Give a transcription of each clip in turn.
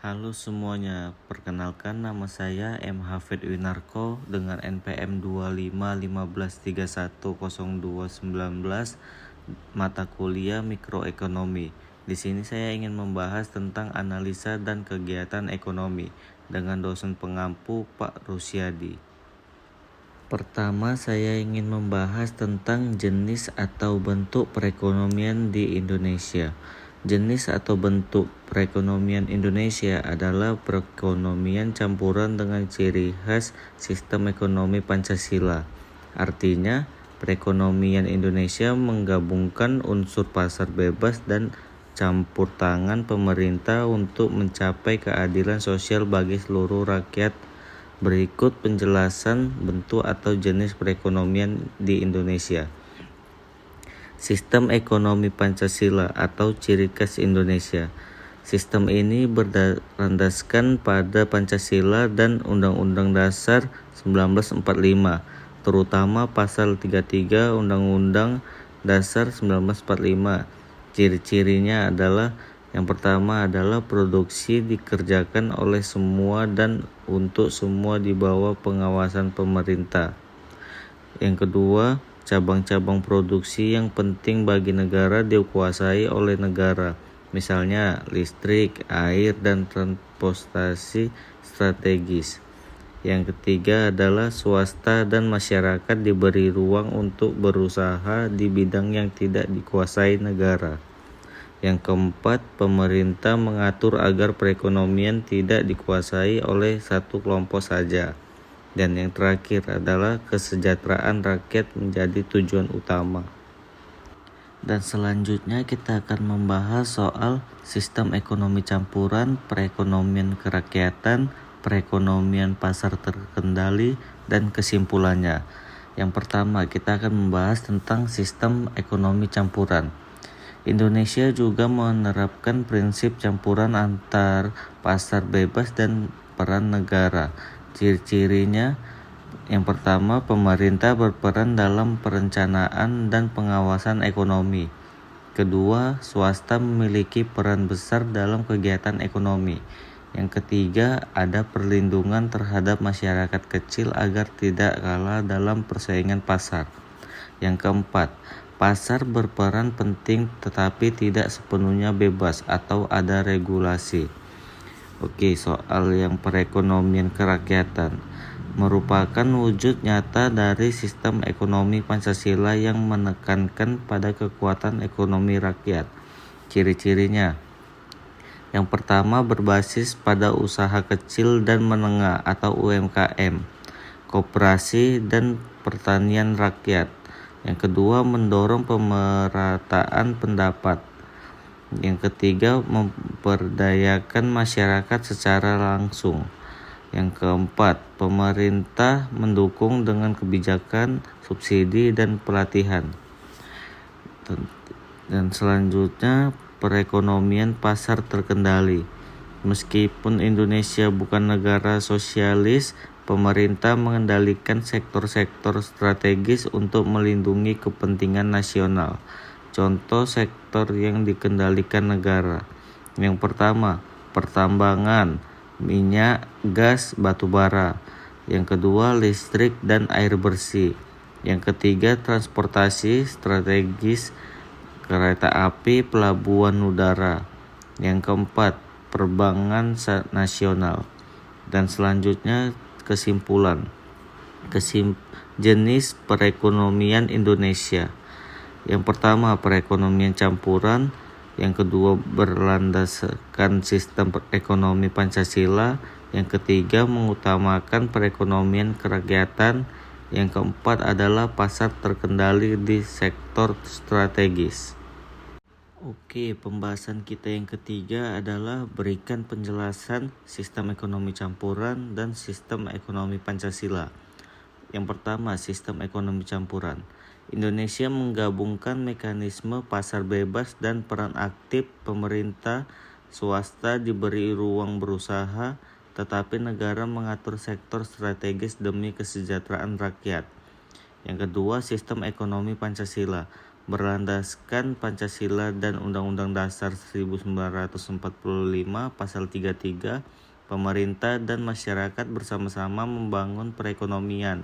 Halo semuanya, perkenalkan nama saya M. Hafid Winarko dengan NPM 2515310219 mata kuliah Mikroekonomi. Di sini saya ingin membahas tentang analisa dan kegiatan ekonomi dengan dosen pengampu Pak Rusyadi. Pertama, saya ingin membahas tentang jenis atau bentuk perekonomian di Indonesia. Jenis atau bentuk perekonomian Indonesia adalah perekonomian campuran dengan ciri khas sistem ekonomi Pancasila. Artinya, perekonomian Indonesia menggabungkan unsur pasar bebas dan campur tangan pemerintah untuk mencapai keadilan sosial bagi seluruh rakyat. Berikut penjelasan bentuk atau jenis perekonomian di Indonesia. Sistem ekonomi Pancasila atau ciri khas Indonesia. Sistem ini berlandaskan pada Pancasila dan Undang-Undang Dasar 1945, terutama pasal 33 Undang-Undang Dasar 1945. Ciri-cirinya adalah yang pertama adalah produksi dikerjakan oleh semua dan untuk semua di bawah pengawasan pemerintah. Yang kedua, cabang-cabang produksi yang penting bagi negara dikuasai oleh negara, misalnya listrik, air, dan transportasi strategis. Yang ketiga adalah swasta dan masyarakat diberi ruang untuk berusaha di bidang yang tidak dikuasai negara. Yang keempat, pemerintah mengatur agar perekonomian tidak dikuasai oleh satu kelompok saja. Dan yang terakhir adalah kesejahteraan rakyat menjadi tujuan utama. Dan selanjutnya kita akan membahas soal sistem ekonomi campuran, perekonomian kerakyatan, perekonomian pasar terkendali, dan kesimpulannya. Yang pertama, kita akan membahas tentang sistem ekonomi campuran. Indonesia juga menerapkan prinsip campuran antar pasar bebas dan peran negara. Ciri-cirinya, yang pertama, pemerintah berperan dalam perencanaan dan pengawasan ekonomi. Kedua, swasta memiliki peran besar dalam kegiatan ekonomi. Yang ketiga, ada perlindungan terhadap masyarakat kecil agar tidak kalah dalam persaingan pasar. Yang keempat, pasar berperan penting tetapi tidak sepenuhnya bebas atau ada regulasi. Oke, soal yang perekonomian kerakyatan merupakan wujud nyata dari sistem ekonomi Pancasila yang menekankan pada kekuatan ekonomi rakyat. Ciri-cirinya, yang pertama, berbasis pada usaha kecil dan menengah atau UMKM, koperasi dan pertanian rakyat. Yang kedua, mendorong pemerataan pendapat. Yang ketiga, memperdayakan masyarakat secara langsung. Yang keempat, pemerintah mendukung dengan kebijakan, subsidi, dan pelatihan. Dan selanjutnya, perekonomian pasar terkendali. Meskipun Indonesia bukan negara sosialis, pemerintah mengendalikan sektor-sektor strategis untuk melindungi kepentingan nasional. Contoh sektor yang dikendalikan negara. Yang pertama, pertambangan, minyak, gas, batu bara. Yang kedua, listrik dan air bersih. Yang ketiga, transportasi strategis, kereta api, pelabuhan udara. Yang keempat, perbankan nasional. Dan selanjutnya, kesimpulan. Jenis perekonomian Indonesia. Yang pertama, perekonomian campuran. Yang kedua, berlandaskan sistem ekonomi Pancasila. Yang ketiga, mengutamakan perekonomian kerakyatan. Yang keempat adalah pasar terkendali di sektor strategis. Oke, pembahasan kita yang ketiga adalah berikan penjelasan sistem ekonomi campuran dan sistem ekonomi Pancasila. Yang pertama, sistem ekonomi campuran. Indonesia menggabungkan mekanisme pasar bebas dan peran aktif pemerintah, swasta diberi ruang berusaha, tetapi negara mengatur sektor strategis demi kesejahteraan rakyat. Yang kedua, sistem ekonomi Pancasila berlandaskan Pancasila dan Undang-Undang Dasar 1945 Pasal 33, pemerintah dan masyarakat bersama-sama membangun perekonomian.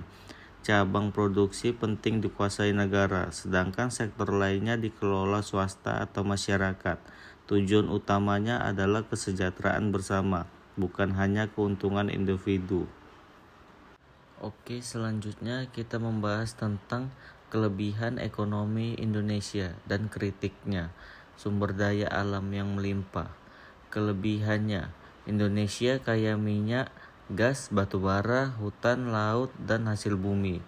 Cabang produksi penting dikuasai negara, sedangkan sektor lainnya dikelola swasta atau masyarakat. Tujuan utamanya adalah kesejahteraan bersama, bukan hanya keuntungan individu. Oke, selanjutnya kita membahas tentang kelebihan ekonomi Indonesia dan kritiknya. Sumber daya alam yang melimpah. Kelebihannya, Indonesia kaya minyak, gas, batu bara, hutan, laut, dan hasil bumi.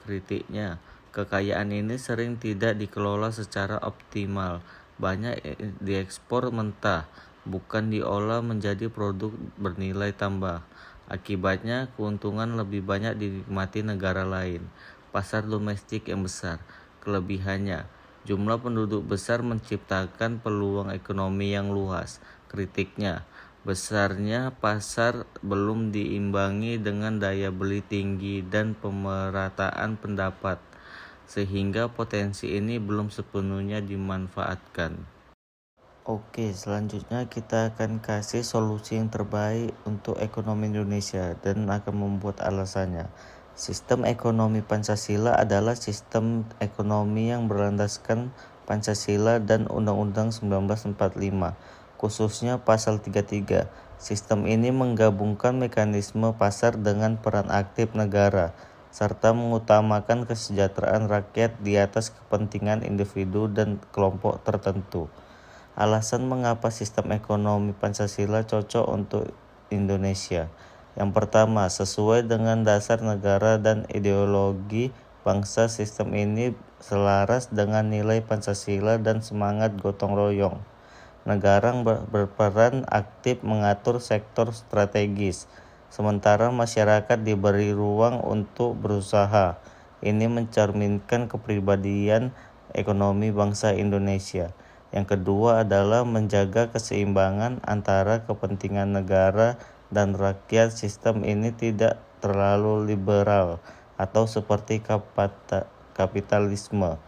Kritiknya, kekayaan ini sering tidak dikelola secara optimal. Banyak diekspor mentah, bukan diolah menjadi produk bernilai tambah. Akibatnya, keuntungan lebih banyak dinikmati negara lain. Pasar domestik yang besar. Kelebihannya, jumlah penduduk besar menciptakan peluang ekonomi yang luas. Kritiknya, besarnya pasar belum diimbangi dengan daya beli tinggi dan pemerataan pendapat, sehingga potensi ini belum sepenuhnya dimanfaatkan. Oke, selanjutnya kita akan kasih solusi yang terbaik untuk ekonomi Indonesia dan akan membuat alasannya. Sistem ekonomi Pancasila adalah sistem ekonomi yang berlandaskan Pancasila dan Undang-Undang 1945, khususnya Pasal 33. Sistem ini menggabungkan mekanisme pasar dengan peran aktif negara, serta mengutamakan kesejahteraan rakyat di atas kepentingan individu dan kelompok tertentu. Alasan mengapa sistem ekonomi Pancasila cocok untuk Indonesia. Yang pertama, sesuai dengan dasar negara dan ideologi bangsa, sistem ini selaras dengan nilai Pancasila dan semangat gotong royong. Negara berperan aktif mengatur sektor strategis, sementara masyarakat diberi ruang untuk berusaha. Ini mencerminkan kepribadian ekonomi bangsa Indonesia. Yang kedua adalah menjaga keseimbangan antara kepentingan negara dan rakyat. Sistem ini tidak terlalu liberal atau seperti kapitalisme,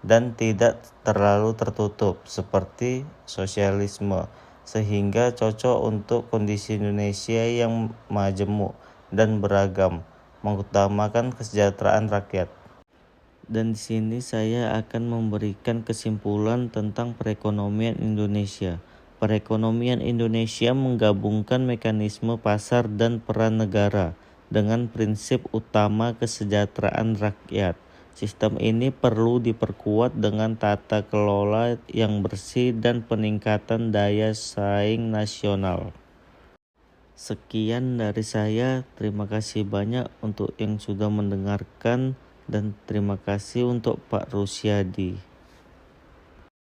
dan tidak terlalu tertutup seperti sosialisme, sehingga cocok untuk kondisi Indonesia yang majemuk dan beragam, mengutamakan kesejahteraan rakyat. Dan di sini saya akan memberikan kesimpulan tentang perekonomian Indonesia. Perekonomian Indonesia menggabungkan mekanisme pasar dan peran negara dengan prinsip utama kesejahteraan rakyat. Sistem ini perlu diperkuat dengan tata kelola yang bersih dan peningkatan daya saing nasional. Sekian dari saya, terima kasih banyak untuk yang sudah mendengarkan. Dan terima kasih untuk Pak Rusyadi.